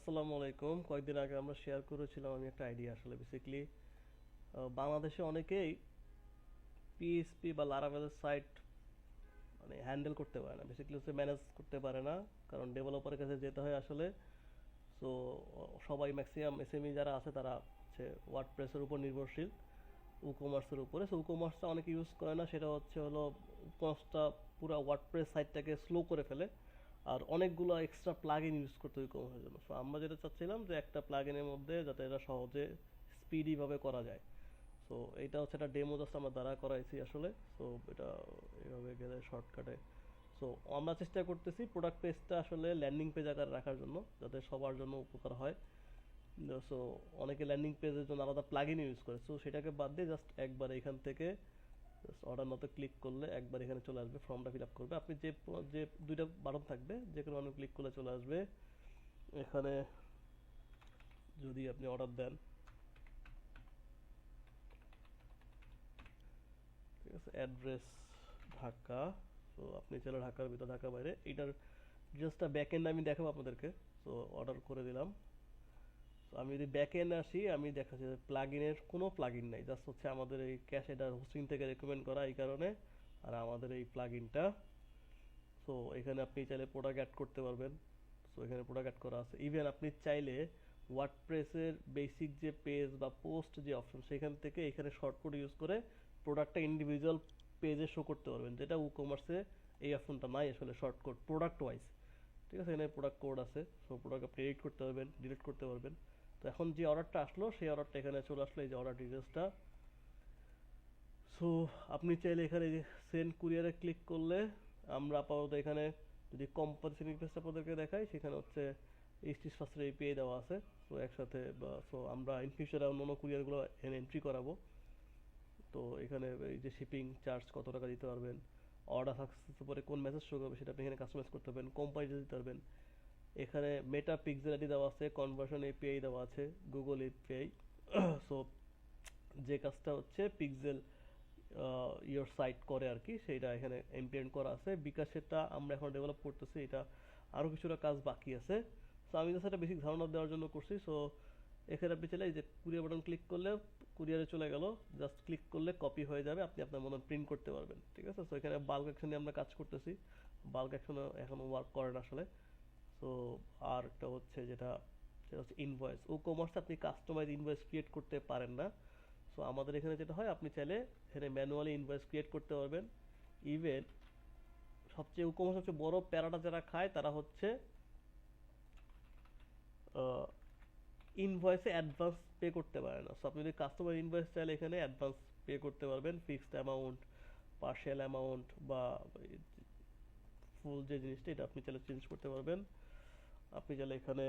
আসসালামু আলাইকুম। কয়েকদিন আগে আমরা শেয়ার করেছিলাম আমি একটা আইডিয়া। আসলে বেসিক্যালি বাংলাদেশে অনেকেই পিএইচপি বা লারাভেলের সাইট মানে হ্যান্ডেল করতে পারে না, বেসিক্যালি হচ্ছে ম্যানেজ করতে পারে না, কারণ ডেভেলপারের কাছে যেতে হয় আসলে। সো সবাই ম্যাক্সিমাম এসএমই যারা আছে তারা হচ্ছে ওয়ার্ডপ্রেসের উপর নির্ভরশীল, উকমার্সের উপরে। সো উকমার্সটা অনেকে ইউজ করে না, সেটা হলো উকমার্সটা পুরো ওয়ার্ডপ্রেস সাইটটাকে স্লো করে ফেলে, আর অনেকগুলো এক্সট্রা প্লাগইন ইউজ করতে হয় কমানোর জন্য। সো আমরা যেটা চাচ্ছিলাম যে একটা প্লাগইনের মধ্যে যাতে এটা সহজে স্পিডি ভাবে করা যায়। সো এটা হচ্ছে একটা ডেমো জাস্ট আমরা দ্বারা করাইছি আসলে। সো এটা এইভাবে গেলে শর্টকাটে। সো আমরা চেষ্টা করতেছি প্রোডাক্ট পেজটা আসলে ল্যান্ডিং পেজ আকারে রাখার জন্য, যাতে সবার জন্য উপকার হয়। সো অনেকে ল্যান্ডিং পেজের জন্য আলাদা প্লাগইন ইউজ করে, সো সেটাকে বাদ দিয়ে জাস্ট একবার এখান থেকে অর্ডার মতো ক্লিক করলে একবার এখানে চলে আসবে, ফর্মটা ফিল আপ করবে। আপনি যে যে দুইটা বাটন থাকবে যে কোনো অনেক ক্লিক করলে চলে আসবে এখানে। যদি আপনি অর্ডার দেন, ঠিক আছে, অ্যাড্রেস ঢাকা। তো আপনি চাইলে ঢাকার ভিতর ঢাকার বাইরে, এটার জাস্ট ব্যাক এন্ড আমি দেখাবো আপনাদেরকে। তো অর্ডার করে দিলাম। তো আমি যদি ব্যাক এন্ড আসি, আমি দেখাচ্ছি যে প্লাগইনের কোনো প্লাগইন নাই, জাস্ট হচ্ছে আমাদের এই ক্যাশ এটার হোস্টিং থেকে রেকমেন্ড করা এই কারণে। আর আমাদের এই প্লাগইনটা, সো এখানে আপনি চাইলে প্রোডাক্ট অ্যাড করতে পারবেন। সো এখানে প্রোডাক্ট অ্যাড করা আছে। ইভেন আপনি চাইলে ওয়ার্ডপ্রেসের বেসিক যে পেজ বা পোস্ট যে অপশন, সেখান থেকে এখানে শর্টকাট ইউজ করে প্রোডাক্টটা ইন্ডিভিজুয়াল পেজে শো করতে পারবেন, যেটা ই কমার্সে এই অপশনটা নাই আসলে, শর্টকাট প্রোডাক্ট ওয়াইজ। ঠিক আছে, এখানে প্রোডাক্ট কোড আছে। সো প্রোডাক্ট আপনি এডিট করতে পারবেন, ডিলিট করতে পারবেন। তো এখন যে অর্ডারটা আসলো সেই অর্ডারটা এখানে চলে আসলো, এই যে অর্ডার ডিটেলসটা। সো আপনি চাইলে এখানে যে সেন্ড কুরিয়ারে ক্লিক করলে, আমরা আপাতত এখানে যদি কম্পালসারি রিকোয়েস্ট আপনাদেরকে দেখাই, সেখানে হচ্ছে এইচটি ফাস্টার এপিআই দেওয়া আছে। সো একসাথে সো আমরা ইন ফিউচারে অন্য কুরিয়ারগুলো এখানে এন্ট্রি করাবো। তো এখানে এই যে শিপিং চার্জ কত টাকা দিতে পারবেন, অর্ডার সাকসেস পরে কোন মেসেজ শো করবে সেটা আপনি এখানে কাস্টমাইজ করতে পারবেন, কোম্পানি দিতে পারবেন। এখানে মেটা পিক্সেল আইডি দেওয়া আছে, কনভার্সন এপিআই দেওয়া আছে, গুগল এপিআই। সো যে কাজটা হচ্ছে পিক্সেল ইয়োর সাইট করে আর কি, সেইটা এখানে ইমপ্লিমেন্ট করা আছে। বিকাশেরটা আমরা এখন ডেভেলপ করতেছি, এটা আরও কিছুটা কাজ বাকি আছে। সো আমি জাস্ট একটা বেসিক ধারণা দেওয়ার জন্য করছি। সো এখানে আপনি চাইলে এই যে কুরিয়ার বাটন ক্লিক করলে কুরিয়ারে চলে গেল, জাস্ট ক্লিক করলে কপি হয়ে যাবে, আপনি আপনার মতো প্রিন্ট করতে পারবেন। ঠিক আছে, সো এখানে বাল্ক অ্যাকশন নিয়ে আমরা কাজ করতেছি। বাল্ক অ্যাকশন এখনো ওয়ার্ক করে না আসলে। সো আর একটা হচ্ছে যেটা, সেটা হচ্ছে ইনভয়েস। ও কমার্সে আপনি কাস্টমাইজ ইনভয়েস ক্রিয়েট করতে পারেন না। সো আমাদের এখানে যেটা হয়, আপনি চাইলে এখানে ম্যানুয়ালি ইনভয়েস ক্রিয়েট করতে পারবেন। ইভেন সবচেয়ে ই-কমার্স সবচেয়ে বড় প্যারাটা যারা খায় তারা হচ্ছে ইনভয়েসে অ্যাডভান্স পে করতে পারে না। সো আপনি যদি কাস্টমার ইনভয়েস চাইলে এখানে অ্যাডভান্স পে করতে পারবেন, ফিক্সড অ্যামাউন্ট, পার্শিয়াল অ্যামাউন্ট বা ফুল যে জিনিসটা, এটা আপনি চাইলে চেঞ্জ করতে পারবেন। আপনি চাইলে এখানে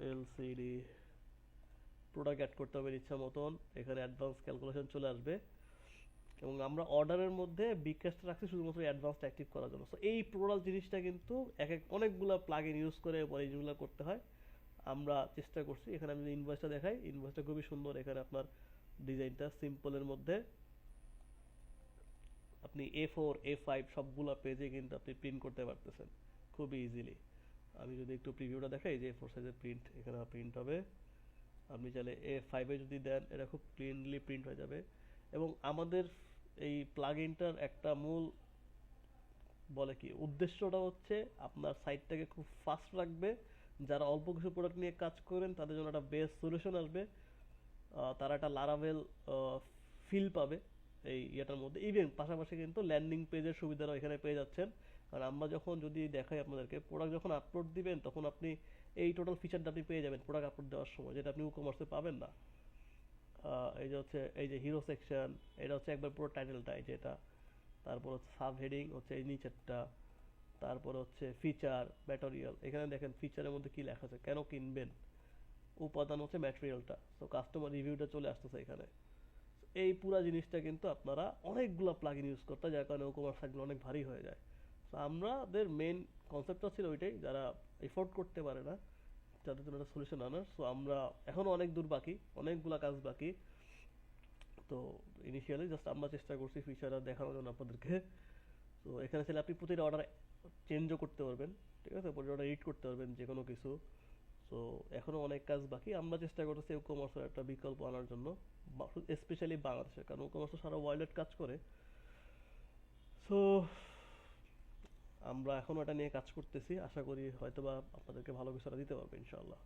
এলসিডি প্রোডাক্ট অ্যাড করতে হবে ইচ্ছা মতন, এখানে অ্যাডভান্স ক্যালকুলেশন চলে আসবে। এবং আমরা অর্ডারের মধ্যে বিকাশটা রাখছি শুধুমাত্র অ্যাডভান্সটা অ্যাক্টিভ করার জন্য। সো এই টোটাল জিনিসটা কিন্তু এক এক অনেকগুলো প্লাগইন ইউজ করে পরে এইগুলো করতে হয়। আমরা চেষ্টা করছি। এখানে আমি ইনভয়েসটা দেখাই, ইনভয়েসটা খুবই সুন্দর। এখানে আপনার ডিজাইনটা সিম্পলের মধ্যে আপনি A4 A5 সবগুলো পেজে কিন্তু আপনি প্রিন্ট করতে পারতেছেন খুবই ইজিলি। আমি যদি একটু প্রিভিউটা দেখাই, যে A4 সাইজের প্রিন্ট এখানে প্রিন্ট হবে। আপনি চাইলে A5 যদি দেন, এটা খুব ক্লিনলি প্রিন্ট হয়ে যাবে। এবং আমাদের এই প্লাগইনটার একটা মূল বলে কি উদ্দেশ্যটা হচ্ছে আপনার সাইটটাকে খুব ফাস্ট রাখবে। যারা অল্প কিছু প্রোডাক্ট নিয়ে কাজ করেন তাদের জন্য একটা বেস্ট সলিউশন আসবে। তারা একটা লারাভেল ফিল পাবে এই ইয়েটার মধ্যে। ইভেন পাশাপাশি কিন্তু ল্যান্ডিং পেজের সুবিধাও এখানে পেয়ে যাচ্ছেন। কারণ আমরা যখন যদি দেখাই আপনাদেরকে, প্রোডাক্ট যখন আপলোড দিবেন তখন আপনি এই টোটাল ফিচারটা আপনি পেয়ে যাবেন প্রোডাক্ট আপলোড দেওয়ার সময়, যেটা আপনি ই কমার্সে পাবেন না। এই যে হচ্ছে এই যে হিরো সেকশন, এটা হচ্ছে একবার পুরো টাইটেলটা এই যে এটা। তারপর হচ্ছে সাব হেডিং হচ্ছে এই নিচেরটা। তারপর হচ্ছে ফিচার ম্যাটেরিয়াল, এখানে দেখেন ফিচারের মধ্যে কি লেখা আছে, কেন কিনবেন। উপাদান হচ্ছে ম্যাটেরিয়ালটা। তো কাস্টমার রিভিউটা চলে আসতেছে এখানে। এই পুরা জিনিসটা কিন্তু আপনারা অনেকগুলো প্লাগইন ইউজ করতে, যার কারণে ই কমার্স সাইটগুলো অনেক ভারী হয়ে যায়। তো আমাদের মেন কনসেপ্টটা ছিল ওইটাই, যারা এফোর্ড করতে পারে না যাদের জন্য একটা সলিউশন আনার। সো আমরা এখনো অনেক দূর বাকি, অনেকগুলা কাজ বাকি। তো ইনিশিয়ালি জাস্ট আমরা চেষ্টা করছি ফিচারটা দেখানোর জন্য আপনাদেরকে। তো এখানে চাইলে আপনি প্রতিটা অর্ডার চেঞ্জও করতে পারবেন। ঠিক আছে, পরে ওটা এডিট করতে পারবেন যে কোনো কিছু। সো এখনো অনেক কাজ বাকি, আমরা চেষ্টা করতেছি ই কমার্সের একটা বিকল্প আনার জন্য, স্পেশালি বাংলাদেশে, কারণ ই কমার্স সারা ওয়ার্ল্ডে কাজ করে। সো আমরা এখনো এটা নিয়ে কাজ করতেছি, আশা করি হয়তোবা আপনাদেরকে ভালো কিছু একটা দিতে পারবো ইনশাআল্লাহ।